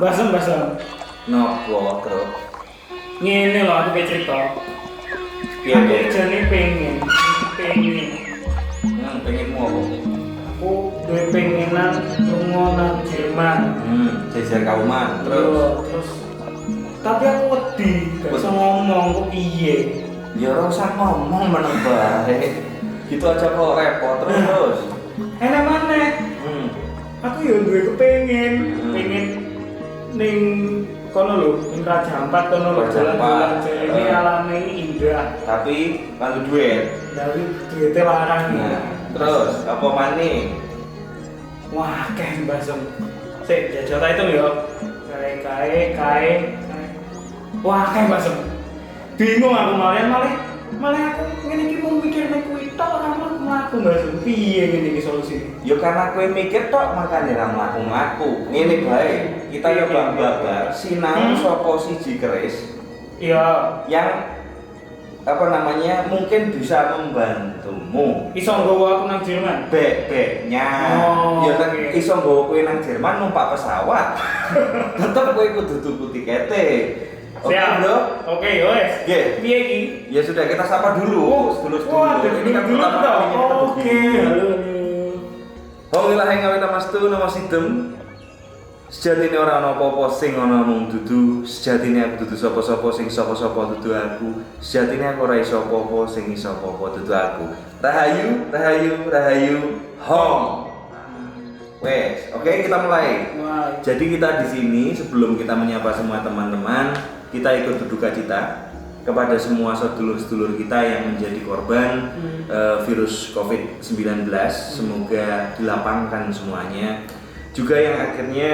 Basem. Nopo terus? Ngene lho aku pengen cerita. Piye Aku piye? jane pengen. Pengenmu apa? Aku duwe pengenan lunga nang Jerman. Jajar kauman Yo, terus. terus tapi aku wedi, gak iso ngomong kok piye. Ya ora usah ngomong meneng bae. Gitu aja kok repot terus. Enak maneh. Aku yo duwe kepengen, pengen ning kono lho, ning Raja Ampat kono lho, Raja jalan-jalan Ampat. ini alami indah. Tapi kalau duit. Dari duitnya larang nih. Nah, terus apa maneh? Wah, kayak basem. Sik, jajal itu yo. Kae. Wah, kayak basem. Bingung aku malah aku ngene iki mau mikir nek kuwi tok ora mlaku basem. Piye ngene iki solusine? Ya karena kowe mikir tok makane ra mlaku-mlaku. Ngene bae, kita yo babar sinau sapa siji keris Iya, yang apa namanya mungkin bisa membantumu. iso nggawa aku nang Jerman. Beknya Oh, ya kan oke. iso nggawa kowe nang Jerman numpak pesawat. Tetep kowe kudu tuku tikete. Oke, Siap. Bro. Oke, wes. Oke. Piye iki? Ya sudah kita sapa dulu. Sedulur-sedulur. Ini kan pertama kalinya kita Oke, begini. halo. Alhamdulillah yang ngawin namastu nama sidem. Sejatine ora ana apa-apa sing ana mung dudu. Sejatine aku dudu sapa-sapa sing sapa-sapa dudu aku. Sejatine aku ora iso apa-apa sing iso apa-apa dudu aku. Rahayu, hong. Wes, oke kita mulai. Wah, Jadi kita di sini sebelum kita menyapa semua teman-teman, kita ikut berduka cita kepada semua sedulur-sedulur kita yang menjadi korban virus COVID-19. Semoga dilapangkan semuanya. Juga yang akhirnya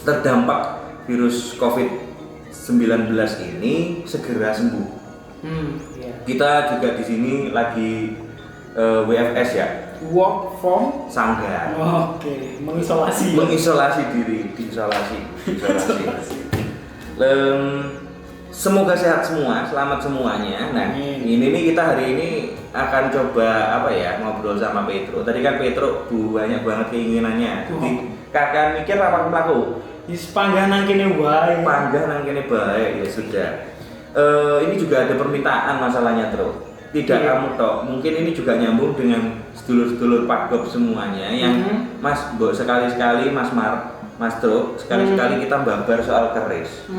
terdampak virus COVID-19 ini segera sembuh. iya. Kita juga di sini lagi WFS ya, Work from sanggar. Oke, mengisolasi. Mengisolasi diri, diisolasi. Semoga sehat semua, selamat semuanya. Nah, Amin. ini nih kita hari ini akan coba apa ya, ngobrol sama Petro. Tadi kan Petro banyak banget keinginannya. Jadi kakak mikir apa pelaku? Wis panggah nang kene wae. Panggah nang kene baik ya sudah. Ini juga ada permintaan masalahnya, Tro. Tidak Iya. kamu tok, mungkin ini juga nyambung dengan sedulur-sedulur Pak Gob semuanya yang Mas Mbok sekali-sekali Mas Tro, sekali-sekali kita babar soal keris.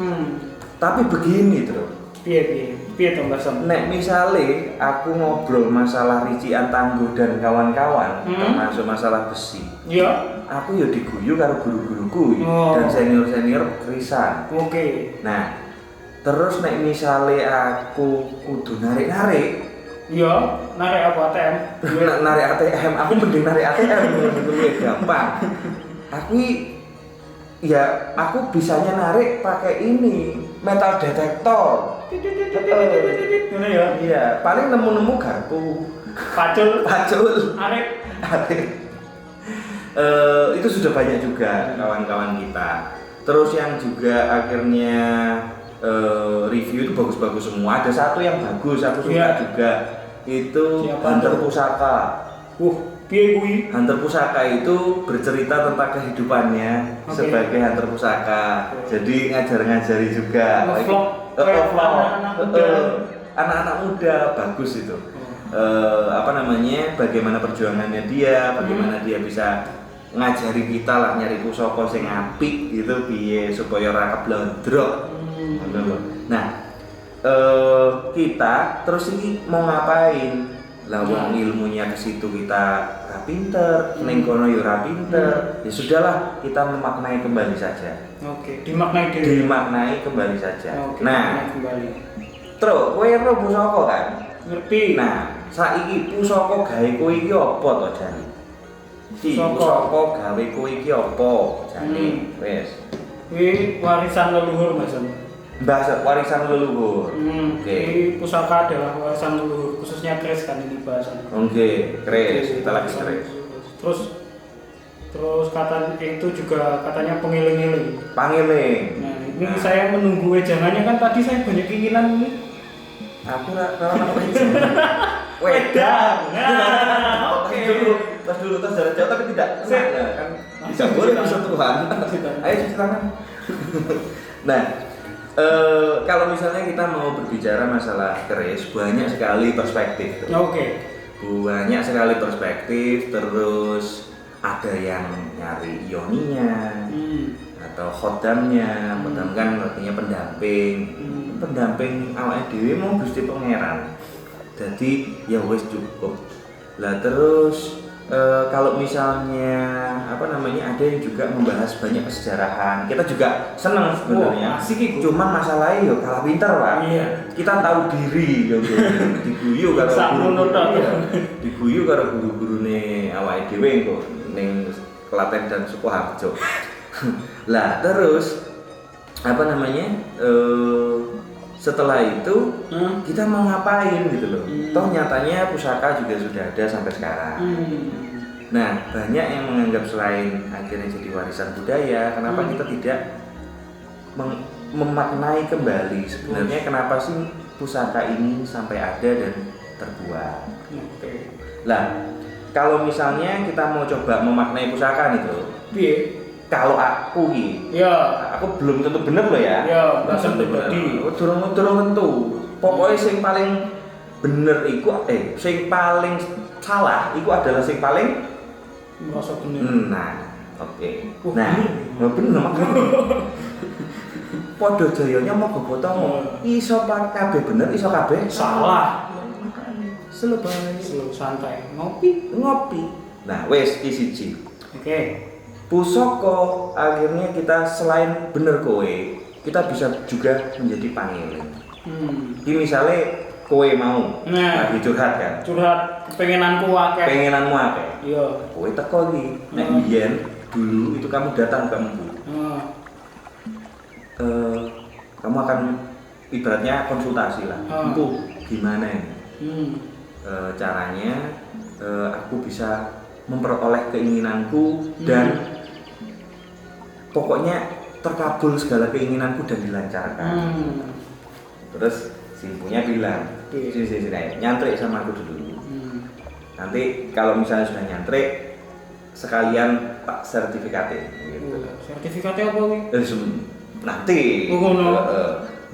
Tapi begini, Tro. Piye to Mbak Sam? Nek misale aku ngobrol masalah ricikan tangguh dan kawan-kawan, termasuk masalah besi. Iya. Aku ya diguyu karo guru-guruku Oh. dan senior-senior kerisan. Oke. Nah, terus nek misale aku kudu narik-narik, Iya, narik apa ATM? narik ATM, aku mending narik ATM lebih gampang. Aku bisanya narik pakai ini metal detektor. Ngene ya. Iya, paling nemu-nemu garpu, Pacul. Narik. Itu sudah banyak juga kawan-kawan kita. Terus yang juga akhirnya review itu bagus-bagus semua. Ada satu yang bagus, aku suka Iya. juga. Itu Siapa Hunter tuh? Pusaka. Piye kuwi? Hunter Pusaka itu bercerita tentang kehidupannya Oke. sebagai Hunter Pusaka. Jadi ngajar-ngajari juga. Nge-vlog kayak anak-anak muda. Anak-anak muda bagus itu. Apa namanya? Bagaimana perjuangannya dia, bagaimana dia bisa ngajari kita lah nyari pusaka sing apik gitu piye supaya ora keblondrok. Ngono lho. Nah, kita terus ini mau ngapain? Lah wong ilmunya ke situ kita ra pinter, ning kono yo ra pinter. Ya sudahlah, kita memaknai kembali saja. Oke, dimaknai dhewe. Dimaknai kembali saja. Oke, Nah, dimaknai kembali. Tro, kowe ero pusaka kan? Ngerti. Nah, saiki pusaka gawe kowe iki apa to jane? Pusaka. Pusaka gawe kowe iki apa jane? Wes. Kuwi warisan leluhur Mas Sam. Bahasa warisan leluhur. Oke. Ini pusaka adalah warisan leluhur, khususnya keris kan ini bahasan. Oke, keris. Kita lagi keris. Terus kata itu juga katanya pengiling-iling. Pangiling. Nah, ini saya menunggu wejangannya kan tadi saya banyak keinginan ini. Aku ora wedan. Wedan. Nah, oke. Tas dulu tas jarak jauh tapi tidak. Sip. Nah, kan Tidak boleh bersentuhan. Ayo cuci tangan. Nah, kalau misalnya kita mau berbicara masalah keris, banyak sekali perspektif. Oke. Banyak sekali perspektif, terus ada yang nyari ioninya atau khodamnya. Khodam kan artinya pendamping. Pendamping awake dhewe mau Gusti Pangeran. Jadi ya wis cukup. Lah terus kalau misalnya ada yang juga membahas banyak kesejarahan, kita juga senang sebenarnya. Cuman masalahnya yo kalah pinter Pak. Iya. Kita tahu diri yo diguyu karo diguyu karo guru-gurune awake dhewe kok ning Klaten dan Sukoharjo. Lah terus setelah itu kita mau ngapain gitu loh. Toh nyatanya pusaka juga sudah ada sampai sekarang. Nah, banyak yang menganggap selain akhirnya jadi warisan budaya, kenapa kita tidak memaknai kembali sebenarnya kenapa sih pusaka ini sampai ada dan terbuat. Lah, kalau misalnya kita mau coba memaknai pusaka nih tuh, kalau aku aku belum tentu bener loh ya. Belum tentu pribadi. Durung tentu. Pokoknya sing paling bener iku sing paling salah iku adalah sing paling merasa bener. Nah, oke. Nah, bener makanya. Padha jayanya mau potong. Iso kabeh bener, iso kabeh salah. Slow bae, slow santai. Ngopi. Nah, wes iki siji. Oke. Pusaka akhirnya kita selain bener kowe, kita bisa juga menjadi pangeling. Ini misalnya kowe mau lagi curhat kan? Curhat kepengenanmu akeh. Iya. Kowe teko iki. Nek biyen dulu itu kamu datang ke empu. Kamu akan ibaratnya konsultasi lah. Empu, gimana ini? Caranya aku bisa memperoleh keinginanku dan pokoknya terkabul segala keinginanku dan dilancarkan. Terus si impunya bilang, sini, nyantrik sama aku dulu. Nanti kalau misalnya sudah nyantrik, sekalian tak sertifikatin. Gitu. Sertifikatnya apa nih? Nanti.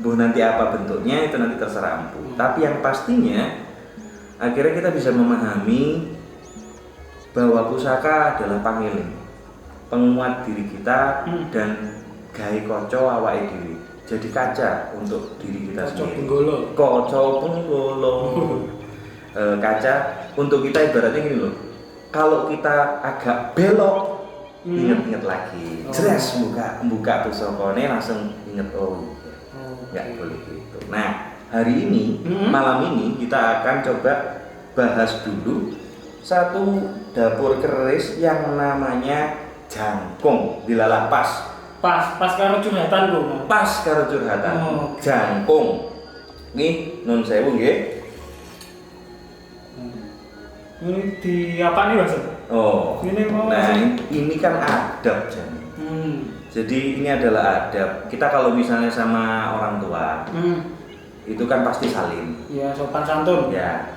Nanti apa bentuknya itu nanti terserah empu. Tapi yang pastinya, akhirnya kita bisa memahami bahwa pusaka adalah pangiling, penguat diri kita dan gawe kaca awake dhewe. Jadi kaca untuk diri kita sendiri. Kaca penggolo. Kaca untuk kita ibaratnya gini loh. Kalau kita agak belok, inget-inget lagi. Jelas buka pusakane langsung inget nggak boleh gitu. Nah, hari ini malam ini kita akan coba bahas dulu satu dapur keris yang namanya jangkung dilalah pas karo curhatan kok. Pas karo curhatan. Jangkung. Nih nun sewu nggih. Ini di apa nih Mas? Ini mau. Nah, ini kan adab Jan. Jadi ini adalah adab. Kita kalau misalnya sama orang tua, itu kan pasti salim. Ya, sopan santun. Ya.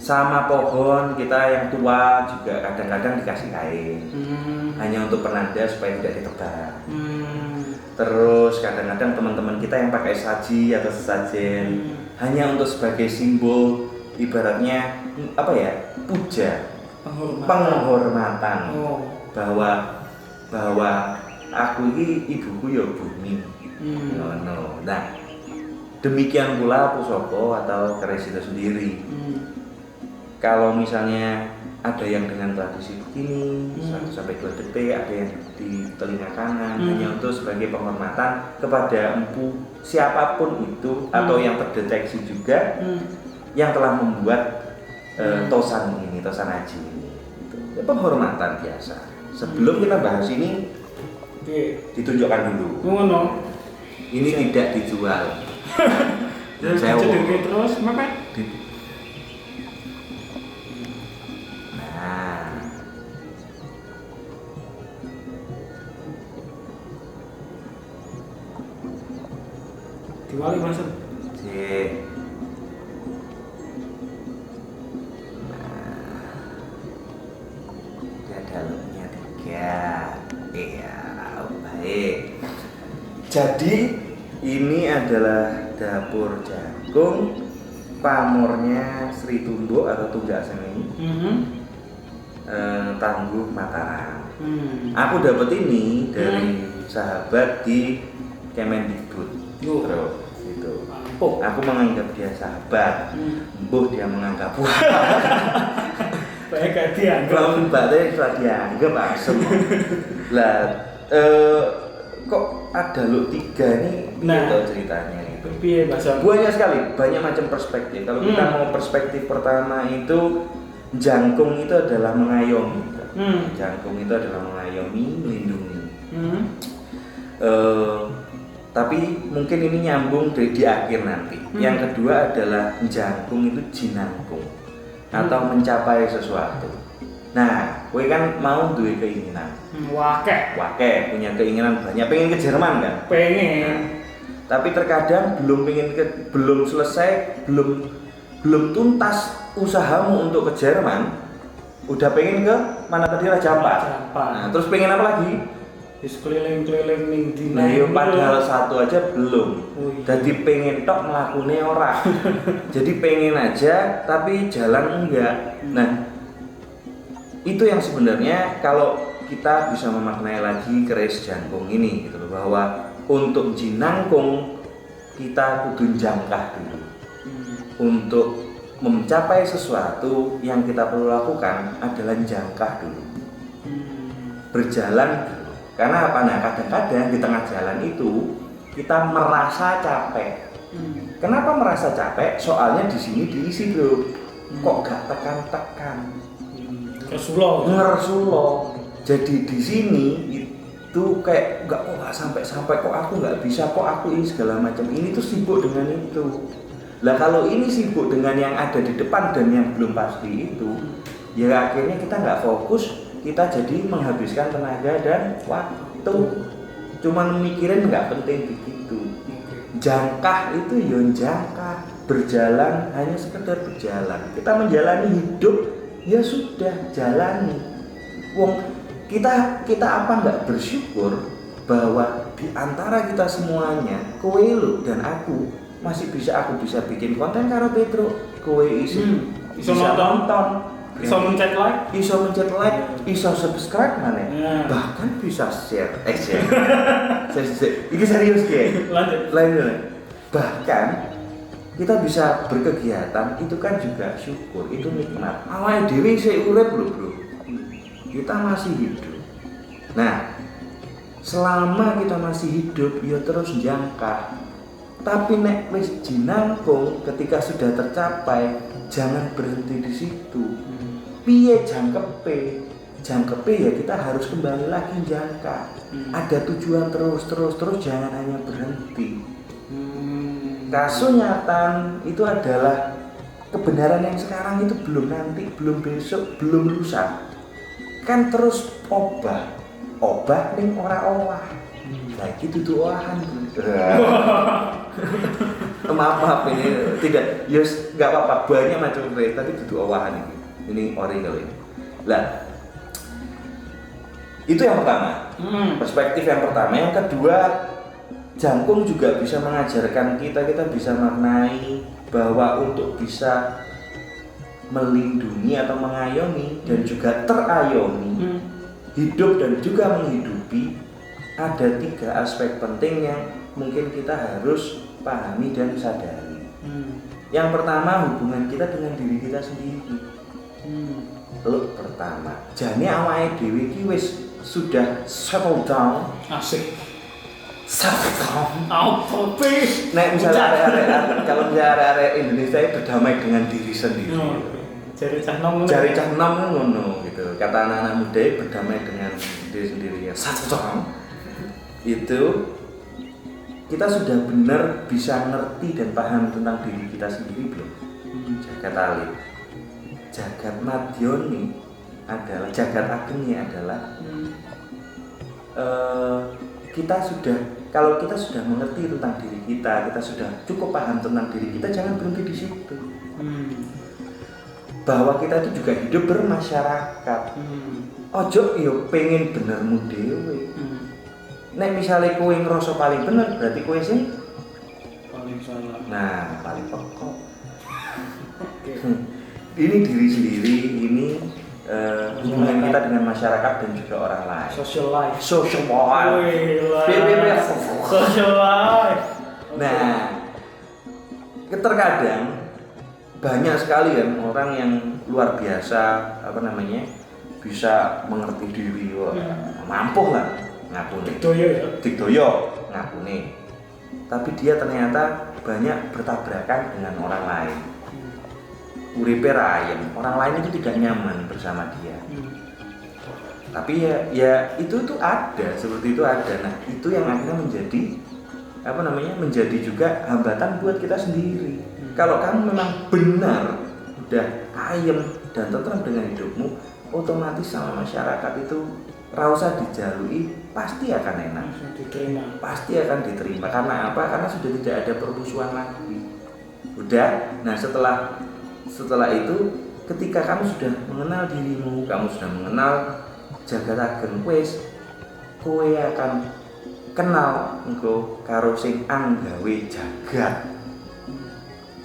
Sama pohon kita yang tua juga kadang-kadang dikasih kain hanya untuk penanda supaya tidak ditebang. Terus kadang-kadang teman-teman kita yang pakai saji atau sesajen hanya untuk sebagai simbol ibaratnya puja, penghormatan bahwa aku ini ibuku ya bumi. Nah, demikian pula pusaka atau keris itu sendiri. Kalau misalnya ada yang dengan tradisi begini 1 sampai 2 detik, ada yang di telinga kanan hanya untuk sebagai penghormatan kepada empu siapapun itu atau yang terdeteksi juga yang telah membuat tosan aji ini. Itu penghormatan biasa. Sebelum kita bahas ini ditunjukkan dulu. Ini tidak dijual. Saya terus makan. Diwali Mas. Dalamnya 3. Jadi ini adalah dapur jagung, pamornya Sri Tumbuk atau Tunggak Seni, Tangguh Mataram. Aku dapat ini dari sahabat di Kemendikbud. Bro, gitu. Aku menganggap dia sahabat, dia menganggap wah. Baik gak dianggap. Kalau mbaknya setelah dianggap asem. Lah, kok ada lo 3 nih? Gitu ceritanya itu. Piye bahasa? Banyak sekali, banyak macam perspektif. Kalau kita mau perspektif pertama itu jangkung itu adalah mengayomi. Jangkung itu adalah mengayomi, melindungi. Tapi mungkin ini nyambung di akhir nanti. Yang kedua adalah jangkung itu jinangkung atau mencapai sesuatu. Nah, kowe kan mau duwe keinginan. Wake punya keinginan banyak, pengen ke Jerman kan? Pengen. Nah, tapi terkadang belum selesai, belum tuntas usahamu untuk ke Jerman, udah pengen ke mana tadi Raja Ampat. Nah, terus pengen apa lagi? Keliling-keliling ning dina. Nah, yo padahal satu aja belum. Jadi pengen tok nglakune ora. Jadi pengen aja tapi jalan enggak. Nah, itu yang sebenarnya kalau kita bisa memaknai lagi keris jangkung ini gitu loh, bahwa untuk jinangkung kita kudu jangkah dulu. Untuk mencapai sesuatu yang kita perlu lakukan adalah jangkah dulu. Berjalan dulu. Karena apa? Nah, kadang-kadang di tengah jalan itu kita merasa capek. Kenapa merasa capek? Soalnya di sini diisi bro. Kok gak tekan-tekan? Ngersulo. Jadi di sini itu kayak kok gak sampai kok aku nggak bisa, kok aku ini segala macam. Ini tuh sibuk dengan itu. Lah kalau ini sibuk dengan yang ada di depan dan yang belum pasti itu, ya akhirnya kita nggak fokus. Kita jadi menghabiskan tenaga dan waktu, cuman mikirin nggak penting begitu. Jangkah itu yon jangkah, berjalan hanya sekedar berjalan. Kita menjalani hidup ya sudah jalani. Wong kita apa nggak bersyukur bahwa di antara kita semuanya, kowe lu dan aku masih aku bisa bikin konten karo Petro, kowe bisa nonton. Iso mencet like, iso subscribe mana? Bahkan bisa share. Ini serius ya. Lanjut. Bahkan kita bisa berkegiatan itu kan juga syukur, itu nikmat. Awalnya dewi saya urip bro. Kita masih hidup. Nah, selama kita masih hidup, ya terus jangka. Tapi nek wis jinangkung ketika sudah tercapai, jangan berhenti di situ. Piye jangkepe ya kita harus kembali lagi jangka. Ada tujuan terus jangan hanya berhenti. Kasunyatan itu adalah kebenaran yang sekarang itu belum nanti, belum besok, belum lusa. Kan terus obah ning ora owah. Lagi tutu owahan. Maaf ini tidak, yes nggak apa-apa, banyak macam kulit tapi tutu owahan ini. Ini ori kali. Lah, itu yang pertama. Perspektif yang pertama. Yang kedua, jangkung juga bisa mengajarkan kita bisa maknai bahwa untuk bisa melindungi atau mengayomi dan juga terayomi, hidup dan juga menghidupi, ada 3 aspek penting yang mungkin kita harus pahami dan sadari. Yang pertama, hubungan kita dengan diri kita sendiri. Lo pertama, jane awake dhewe iki wis sudah settle down. Asik. Settle down. Apa? Nek misalnya kalau area Indonesia itu berdamai dengan diri sendiri. Jari cah nom ngono gitu. Kata anak-anak muda berdamai dengan diri sendiri ya. Settle down. Itu kita sudah benar bisa ngerti dan paham tentang diri kita sendiri belum? Jagat alit. Jagat Madyoni adalah jagat ageng adalah kalau kita sudah mengerti tentang diri kita sudah cukup paham tentang diri kita, jangan berhenti di situ. Bahwa kita itu juga hidup bermasyarakat. Ojo yo pengen benermu dewe. nek misalnya kowe ngerasa paling bener berarti kowe sing paling salah. nah paling pokok. Oke. Ini diri sendiri, ini hubungan kita dengan masyarakat dan juga orang lain. Social life. Social life. Wih, social life. Nah, terkadang banyak sekali kan orang yang luar biasa bisa mengerti diri, mampu lah ngapune. Doyo ya. Digdoyo ngapune. Tapi dia ternyata banyak bertabrakan dengan orang lain. Uripe rayem, orang lain itu tidak nyaman bersama dia. Tapi ya itu ada, seperti itu ada. Nah, itu yang akhirnya menjadi juga hambatan buat kita sendiri. Kalau kamu memang benar udah ayem dan tenang dengan hidupmu, otomatis sama masyarakat itu rasa dijalui pasti akan enak. Pasti akan diterima. Karena apa? Karena sudah tidak ada permusuhan lagi. Udah. Nah, setelah itu ketika kamu sudah mengenal dirimu, kamu sudah mengenal jagaragen wis, kowe akan kenal engko karo sing anggawe jagat.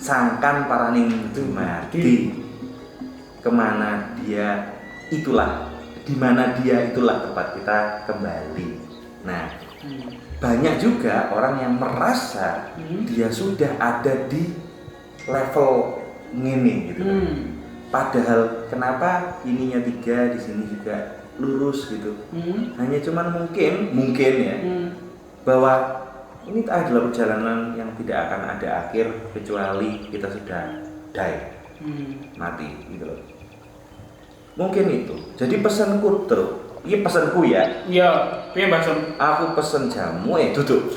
Sangkan paraning dumadi. Kemana dia itulah, di mana dia itulah tempat kita kembali. Nah, banyak juga orang yang merasa dia sudah ada di level ngene gitu. Padahal kenapa ininya 3 di sini juga lurus gitu. Hanya cuman mungkin ya bahwa ini adalah perjalanan yang tidak akan ada akhir kecuali kita sudah die, mati gitu loh. Mungkin itu. Jadi pesanku ini pesanku ya. Iya, piye Mbak Sam? Aku pesen jamu duduk.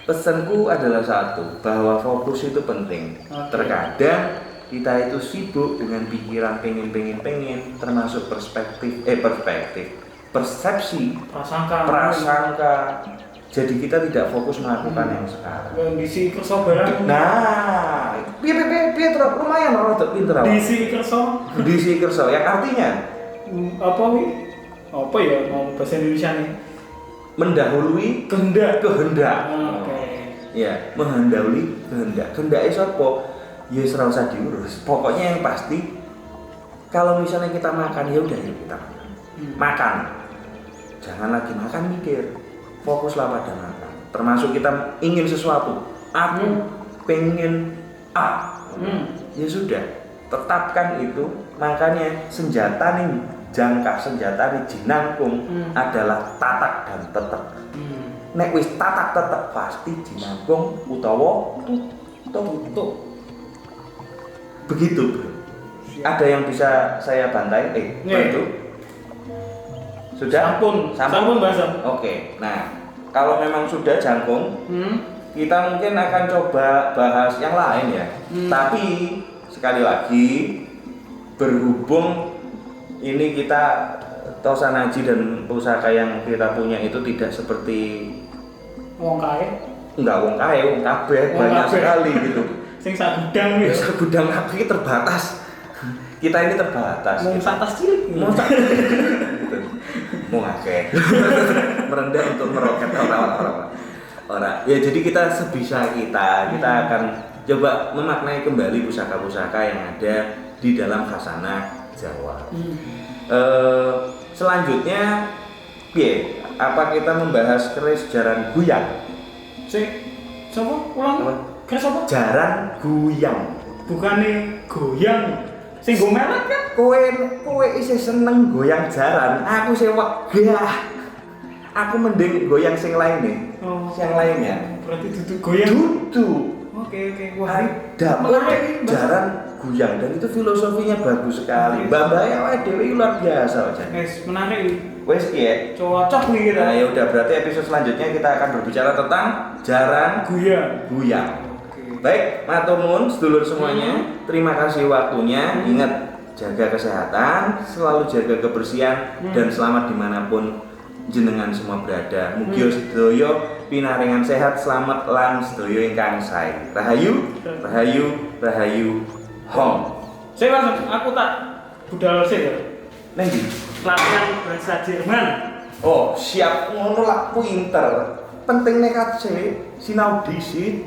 Pesanku adalah satu, bahwa fokus itu penting. Terkadang kita itu sibuk dengan pikiran pengen, termasuk persepsi, prasangka. Jadi kita tidak fokus melakukan yang sekarang. Kondisi kerso barang. Nah, piye lumayan rada pinter. Kondisi kerso yang artinya apa wi? Apa ya mau bahasa Indonesia nih? Mendahului kehendak. Oke. Ya, mendahului kehendak. Kehendake sapa? Ya ora usah diurus. Pokoknya yang pasti kalau misalnya kita makan ya udah yuk kita makan. Jangan lagi makan mikir. Fokuslah pada makan. Termasuk kita ingin sesuatu. Aku pengen A. Ya sudah, tetapkan itu. Makanya senjata nih jinangkung adalah tatak dan tetep. Nek wis tatak tetep pasti jinangkung utawa tutuk. Begitu, Bro. Ada yang bisa saya bantai? Itu. Sudah? Sampun Mbak. Oke. Nah, kalau memang sudah jangkung, kita mungkin akan coba bahas yang lain ya. Tapi sekali lagi berhubung ini kita Tosanaji dan pusaka yang kita punya itu tidak seperti wong kae. Enggak wong kae, wong kabeh banyak sekali gitu. Sing sak gudang gitu. Sak gudang iki terbatas. Kita ini terbatas. Mau sak tas cilik. Mau akeh. Merendah untuk meroket orang-orang. Ya jadi kita sebisa kita akan coba memaknai kembali pusaka-pusaka yang ada di dalam khasanah Jawa. Selanjutnya apa kita membahas keris jaran guyang? Siapa? Ulang. Keris apa? Jaran guyang. Bukannya goyang. Sing go melet kan? Kowe isih seneng goyang jaran, aku sih wegah. Aku mending goyang sing lain nih. Yang lainnya. Berarti duduk goyang. Oke. Wah, dapet jaran guyang dan itu filosofinya bagus sekali. Mbak awake dhewe luar biasa aja. Menarik. Wes piye? Cocok nih kita. Nah, ya udah berarti episode selanjutnya kita akan berbicara tentang jaran guyang. Baik, matur nuwun sedulur semuanya. Terima kasih waktunya. Ingat jaga kesehatan, selalu jaga kebersihan dan selamat dimanapun jenengan semua berada. Mugi sedaya pinaringan sehat, selamat lan sedaya ingkang sae. Rahayu, Hong. Saya aku tak budal sih ya. Nang ndi? Latihan bahasa Jerman. Oh, siap ngono lah pinter. Penting nekat sih, sinau dhisik.